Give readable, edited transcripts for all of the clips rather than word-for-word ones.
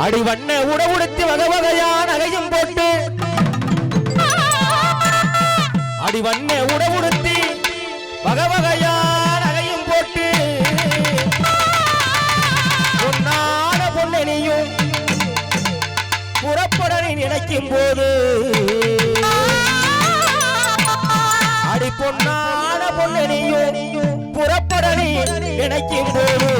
அடி வண்ண உடவுடுத்தி வகை வகையான நகையும் போட்டு அடி வண்ண உடவுடுத்தி வகை வகையான நகையும் போட்டு பொன்னான பொன்னணியும் புறப்பட நினைக்கும் போது அடி பொன்னான பொன்னணியும் புறப்பட நினைக்கும் போது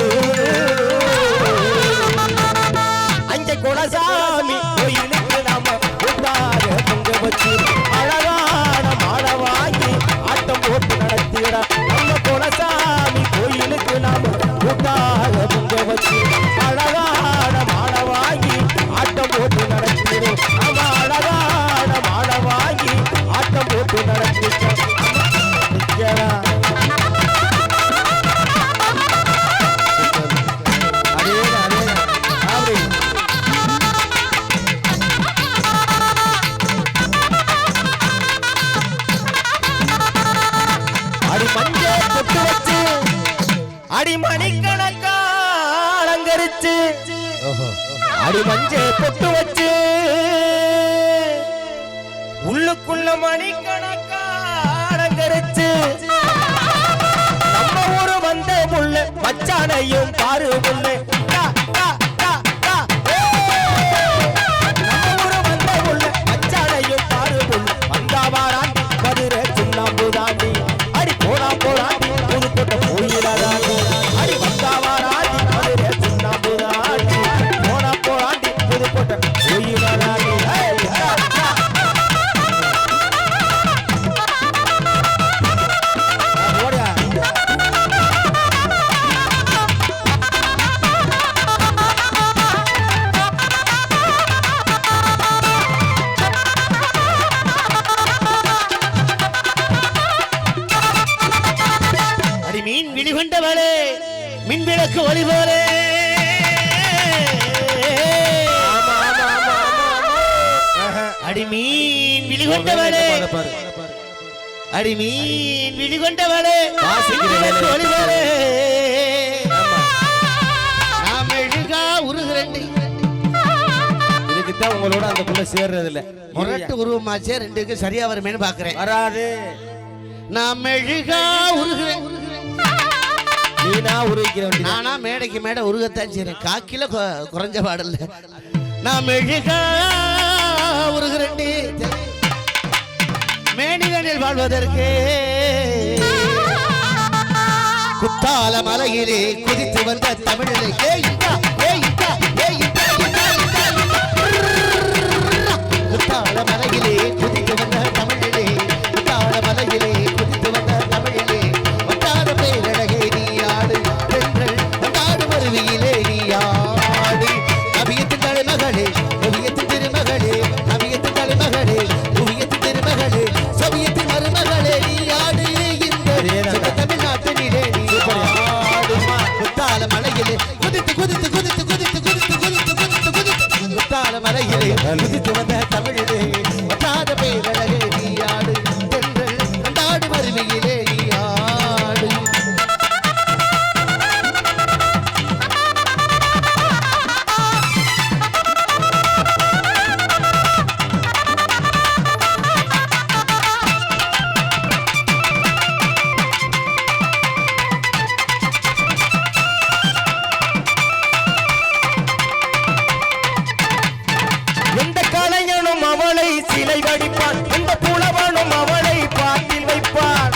குலசாமி கோயிலுக்கு நாம உண்டாக பொங்க வச்சு அழகான மாலை வாங்கி ஆட்டம் போட்டு நடத்திட நம்ம குலசாமி கோயிலுக்கு நாம உண்டாக பொங்க வச்சு அழகான மாலை வாங்கி ஆட்டம் போட்டு நடத்திடும் நம்ம அழகான மாலை வாங்கி ஆட்டம் போட்டு நடத்திட்டோம் அடிமணிக்கணக்கா அலங்கரிச்சு அடி மஞ்ச பொட்டு வச்சு உள்ளுக்குள்ள மணிக்கணக்கா அலங்கரிச்சு நம்ம ஊரு வந்த முள்ள மச்சானையும் பாரு முள்ள நம்ம ஊரு வந்த முள்ள மச்சானையும் பாரு முள்ள வந்தாவாராண்டி மதுரை சுண்ணாம்பு தாண்டி அடி போனா போராண்டி புதுக்கோட்டை போயிடாதாண்டி அடி வந்தாவாராண்டி மதுரை சுண்ணாம்பு தாண்டி போனா போராண்டி புதுக்கோட்டை போயிடாதாண்டி மின் விளக்கு ஒளி போலே அடிமீன் விழிகொண்டவளே அடிமீன் விழிகொண்டவளே ஒளி போலே நாம் எழுகா உருகிறேன் இதுக்குத்தான் உங்களோட அந்த புள்ள சேர்றது இல்ல முரட்டு உருவமாச்சே ரெண்டுக்கு சரியா வருமேன்னு பாக்குறேன் வராது நாம் எழுகா உருகிறேன் நீனா உருவிக்கிறேன் நானா மேடைக்கு மேடை உருகத்தான் செய்றேன் காக்கில குறைஞ்ச பாடல்ல நான் மெழுகா உருகிறேன்டி மேனிதனில் வாழ்வதற்கு குத்தால மலையிலே குதித்து வந்த தமிழிலே குத்தால மலையிலே குதித்து வந்த தமிழிலே குத்தால மலையிலே குதித்து வந்த தமிழிலே வட்டார பேரழகே குதித்து வந்த தமிழிலே வட்டாத பேரழகே நீயாடு தென்றல் கொண்டாடு மருவியிலே நீயாடு சிலை வடிப்பான் இந்த புலவனும் அவளை பாட்டில் வைப்பான்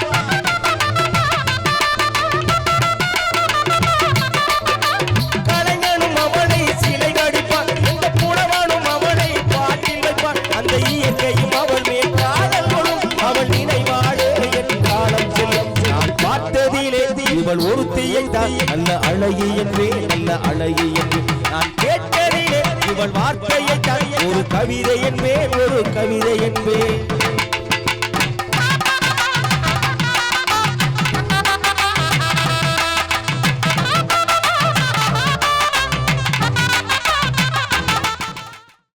கலைஞனும் அவளை சிலை வடிப்பான் இந்த புலவனும் அவளை பாட்டில் வைப்பான் அந்த இயற்கையும் அவள் மேல் காதல் கொள்ளும் அவள் நினைவாடு என் காலம் செல்லும் நான் பார்த்ததிலே இவள் ஒருத்தியை தான் நல்ல அழகி என்று நல்ல அழகி என்று நான் கேட்டதிலே இவள் வார்த்தையை தான் ஒரு கவிதை என்பேன் ஒரு கவிதை என்பேன்